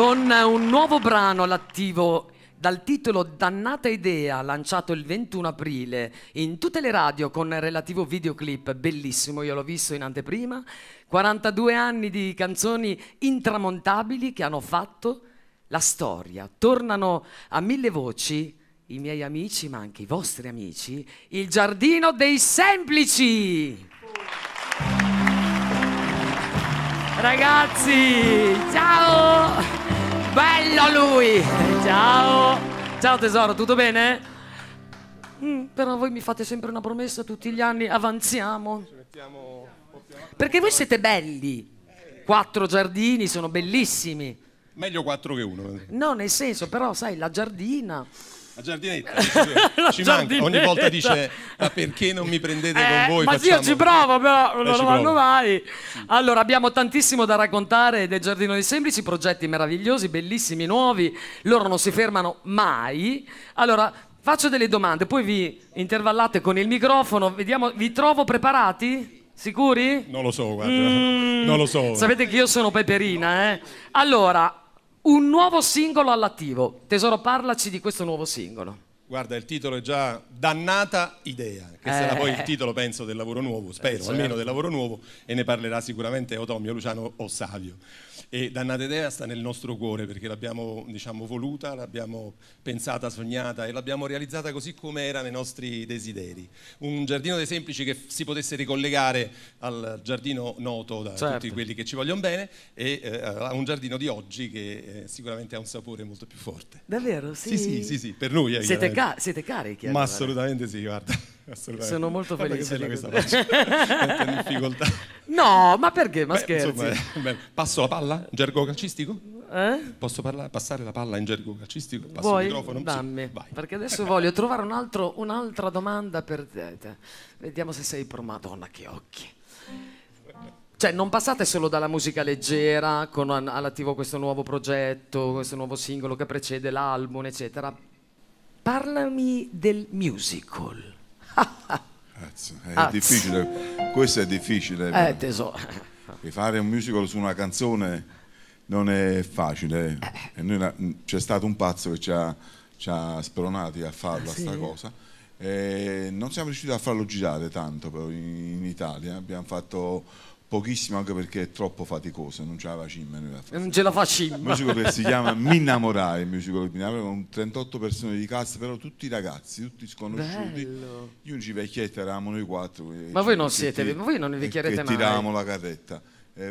con un nuovo brano all'attivo dal titolo Dannata Idea, lanciato il 21 aprile in tutte le radio con relativo videoclip bellissimo, io l'ho visto in anteprima. 42 anni di canzoni intramontabili che hanno fatto la storia. Tornano a mille voci i miei amici, ma anche i vostri amici, il Giardino dei Semplici. Ragazzi, ciao! Bello lui! Ciao! Ciao tesoro, tutto bene? Però voi mi fate sempre una promessa tutti gli anni, avanziamo. Perché voi siete belli. 4 giardini sono bellissimi. Meglio 4 che 1. No, nel senso, però sai, la giardina... La giardinetta, ci manca. Ogni volta dice, ma perché non mi prendete con voi? Ma facciamo... io ci provo, però non ci lo vanno provo. mai. Allora, abbiamo tantissimo da raccontare del Giardino dei Semplici, progetti meravigliosi, bellissimi, nuovi. Loro non si fermano mai. Allora, faccio delle domande, poi vi intervallate con il microfono. Vediamo, vi trovo preparati? Sicuri? Non lo so, guarda. Non lo so. Sapete che io sono peperina, eh? Allora... Un nuovo singolo all'attivo. Tesoro, parlaci di questo nuovo singolo. Guarda, il titolo è già Dannata Idea, che sarà poi il titolo, penso, del lavoro nuovo, spero, certo. almeno del lavoro nuovo, e ne parlerà sicuramente o Tommy, o Luciano o Savio. E Dannata Idea sta nel nostro cuore perché l'abbiamo, diciamo, voluta, l'abbiamo pensata, sognata e l'abbiamo realizzata così come era nei nostri desideri. Un giardino dei semplici che si potesse ricollegare al giardino noto da tutti quelli che ci vogliono bene e a un giardino di oggi che sicuramente ha un sapore molto più forte. Davvero? Sì, sì, per noi. Siete carichi? Ma assolutamente sì, guarda. Sono molto felice di questa faccia. Metto in difficoltà. No, ma perché? Ma scherzi? Insomma, passo la palla in gergo calcistico? Posso passare la palla in gergo calcistico? Passo Vuoi? il microfono? Dammi, Sì, vai. perché adesso voglio trovare un'altra domanda per te. Vediamo se sei pro. Madonna, che occhi. Cioè, non passate solo dalla musica leggera, con all'attivo questo nuovo progetto, questo nuovo singolo che precede l'album, eccetera. Parlami del musical. È difficile, questo è difficile. Tesoro. Fare un musical su una canzone non è facile. C'è stato un pazzo che ci ha spronati a farla sta cosa. Non siamo riusciti a farlo girare tanto però in Italia. Abbiamo fatto pochissimo anche perché è troppo faticoso, non ce la facciamo. Non ce la facciamo. Un musical che si chiama M'innamorai, il musical con 38 persone di cast, però tutti ragazzi, tutti sconosciuti. Bello. Gli unici vecchietti eravamo noi 4. Ma voi non siete, voi non invecchierete mai. Che tiravamo la carretta.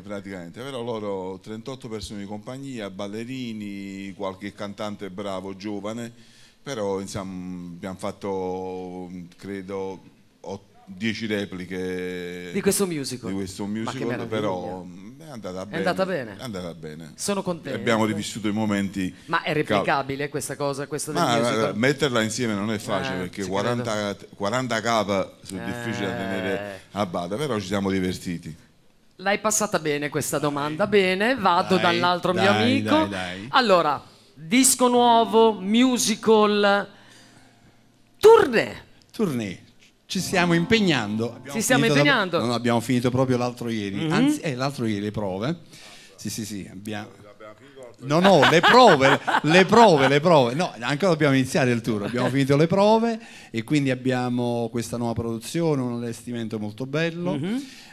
Praticamente, però loro 38 persone di compagnia, ballerini, qualche cantante bravo, giovane, però insomma abbiamo fatto credo 10 repliche di questo musical, però è andata bene. È andata bene. Sono contento. Abbiamo rivissuto i momenti. Ma è replicabile questa cosa, questa del musical? Metterla insieme non è facile perché 40 capa sono difficili da tenere a bada, però ci siamo divertiti. L'hai passata bene questa domanda, bene, vado dall'altro mio amico. Dai. Allora, disco nuovo, musical, tournée. Ci stiamo impegnando. Non abbiamo finito proprio l'altro ieri. Anzi, l'altro ieri le prove. Sì, abbiamo. No, le prove. No, ancora dobbiamo iniziare il tour. Abbiamo finito le prove e quindi abbiamo questa nuova produzione, un allestimento molto bello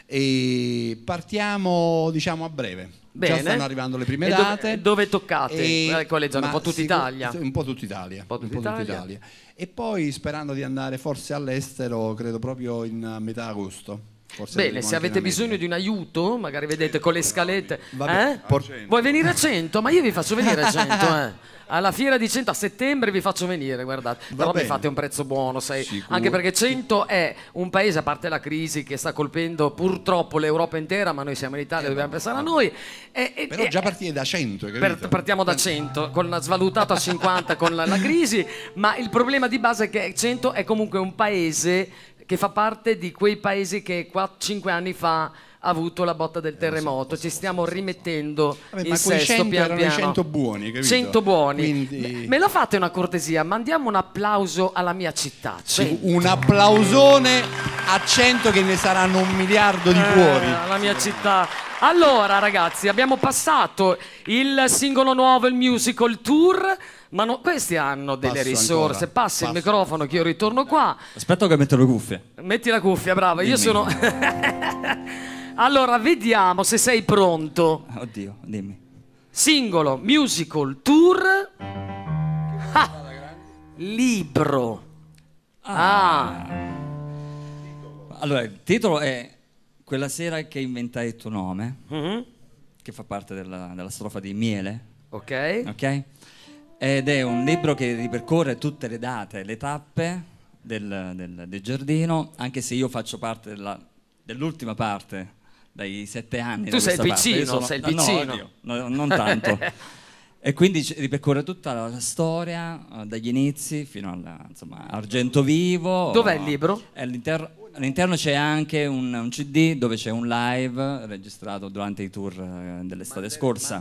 e partiamo, diciamo, a breve. Bene. Già stanno arrivando le prime date. Dove toccate? Quale zona? Un po' tutta Italia? Un po' tutta Italia. E poi sperando di andare forse all'estero, credo proprio in metà agosto. Bene, se avete bisogno di un aiuto, magari vedete con le scalette. Vabbè, Vuoi venire a 100? Ma io vi faccio venire a 100, Alla fiera di 100 a settembre vi faccio venire, guardate. Però mi fate un prezzo buono, sai? Anche perché 100 è un paese, a parte la crisi che sta colpendo purtroppo l'Europa intera, ma noi siamo in Italia, dobbiamo pensare a noi. Però già partire da 100, partiamo da 100, svalutato a 50 con la crisi, ma il problema di base è che 100 è comunque un paese che fa parte di quei paesi che 5 anni fa ha avuto la botta del terremoto. Ci stiamo rimettendo in sesto pian piano. 100 buoni, capito? 100 buoni. Quindi... Me lo fate una cortesia? Mandiamo un applauso alla mia città. Un applausone a 100 che ne saranno 1 miliardo di cuori. Alla mia città. Allora ragazzi, abbiamo passato il singolo nuovo, il musical tour, ma questi hanno delle risorse. Passi il microfono che io ritorno qua. Aspetta che metto le cuffie. Metti la cuffia, brava. Io sono... Allora, vediamo se sei pronto. Oddio, dimmi. Singolo, musical tour. Ah, libro. Allora, il titolo è Quella sera che inventai il tuo nome, che fa parte della strofa di Miele. Ok. Ed è un libro che ripercorre tutte le date, le tappe del giardino, anche se io faccio parte dell'ultima parte, dai 7 anni. Tu sei il piccino, sei il piccino. No, non tanto. E quindi ripercorre tutta la storia, dagli inizi fino insomma, Argento Vivo. Dov'è il libro? All'interno c'è anche un CD dove c'è un live registrato durante i tour dell'estate scorsa.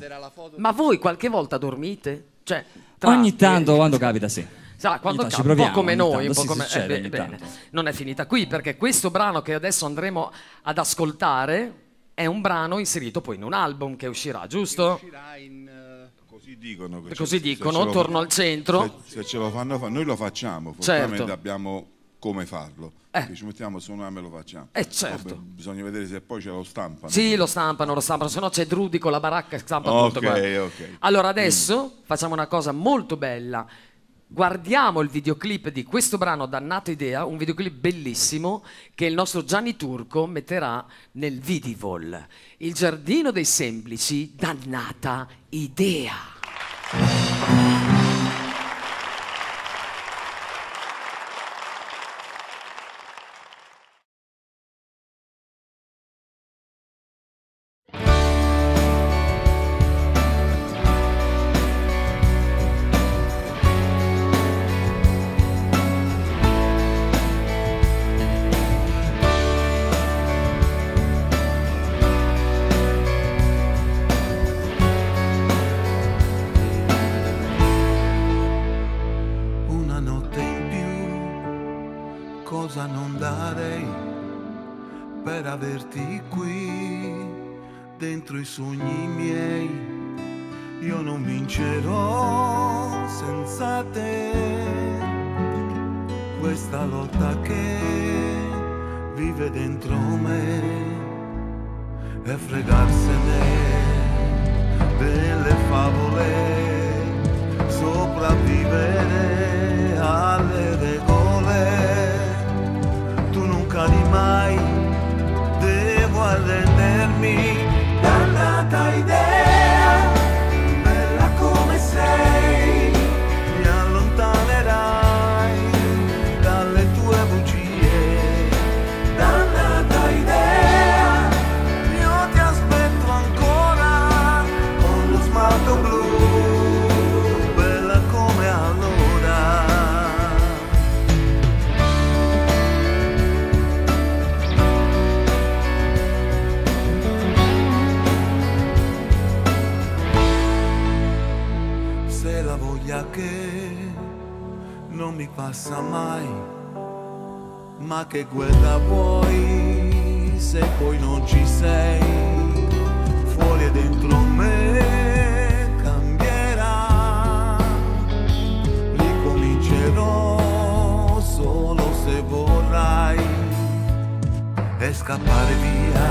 Ma voi qualche volta dormite? Cioè, ogni tanto, quando capita, sì. Quando ci capita, proviamo, un po' come noi, un po' come... succede bene. Non è finita qui, perché questo brano che adesso andremo ad ascoltare è un brano inserito poi in un album che uscirà, giusto? Così dicono, torno al centro. Se ce lo fanno fare, noi lo facciamo, fortunatamente abbiamo come farlo. Ci mettiamo su una e lo facciamo. Certo. Vabbè, bisogna vedere se poi ce lo stampano. Sì, lo stampano, se no c'è Drudy con la baracca che stampa tutto. Ok. Allora adesso facciamo una cosa molto bella. Guardiamo il videoclip di questo brano, Dannata Idea, un videoclip bellissimo che il nostro Gianni Turco metterà nel Vidivol. Il giardino dei semplici, Dannata Idea. Cosa non darei per averti qui dentro i sogni miei. Io non vincerò senza te questa lotta che vive dentro me e fregarsene delle favole, sopravvivere alle regole. Di mai devo arrendermi. Dannata idea, bella come sei, mi allontanerai dalle tue bugie. Dannata idea, io ti aspetto ancora con lo smalto blu, bella come allora. Che non mi passa mai, ma che guerra vuoi se poi non ci sei? Fuori e dentro me cambierà, ricomincerò solo se vorrai e scappare via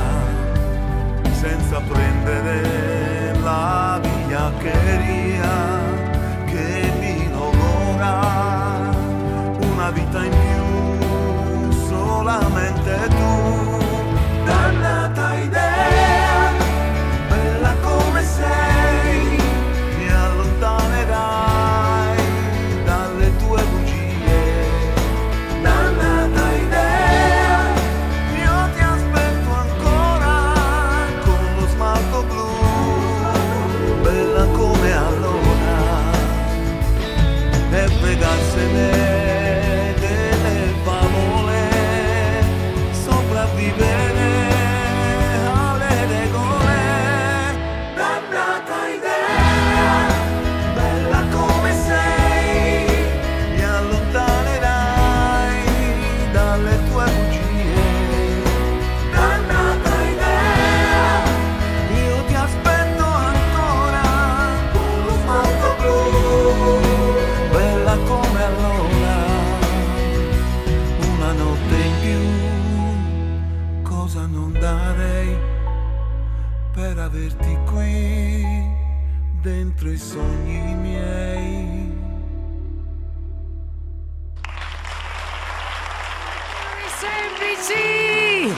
senza prendere la vigliaccheria che mi logora una vita in più, solamente tu. Dannata idea, bella come sei, mi allontanerai dalle tue bugie. Dannata idea, io ti aspetto ancora con lo smalto blu, bella come allora. averti qui dentro i sogni miei. Semplici!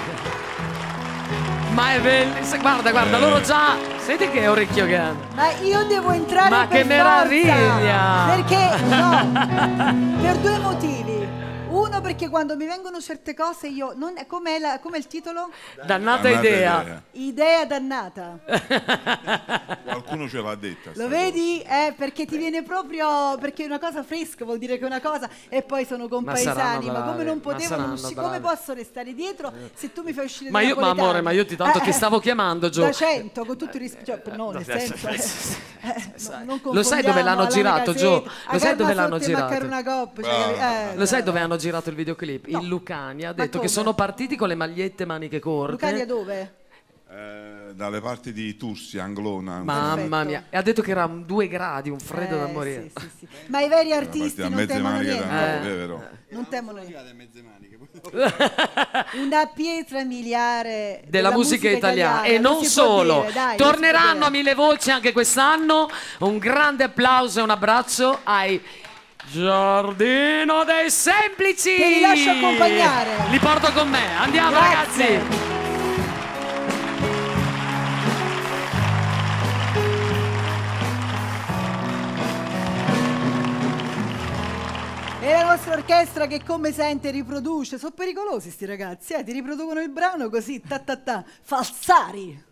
Ma è bellissimo. Guarda, guarda, loro già. Senti che orecchio che hanno. Ma io devo entrare Ma per che meraviglia! forza, perché no, per due motivi. Uno, perché quando mi vengono certe cose io non com'è il titolo? Dannata idea. Idea dannata. Qualcuno ce l'ha detta. Lo vedi? Perché ti viene proprio, perché una cosa fresca vuol dire che è una cosa, e poi sono compaesani, ma come non potevano uscire, come posso restare dietro se tu mi fai uscire ma dei io, ma napoletani? amore, ma io tanto ti stavo chiamando, Gio. Da 100, con tutto il rispetto, no, nel senso, non lo sai dove l'hanno confondiamo girato, Gio? Lo sai dove l'hanno girato? Lo sai dove hanno girato il videoclip? No. In Lucania. Ha detto che sono partiti con le magliette maniche corte. Lucania dove? Dalle parti di Tursi, Anglona. Mamma mia. E ha detto che era 2 gradi, un freddo da morire. Sì, sì, sì. Ma i veri artisti non temono niente. Non temono niente. Una pietra miliare della musica italiana. E non solo. Dai, torneranno a 1000 voci anche quest'anno. Un grande applauso e un abbraccio ai Giardino dei Semplici. Te li lascio accompagnare. Li porto con me. Andiamo. Grazie. Ragazzi. E la nostra orchestra che come sente riproduce. Sono pericolosi sti ragazzi, ti riproducono il brano così, ta ta ta, falsari.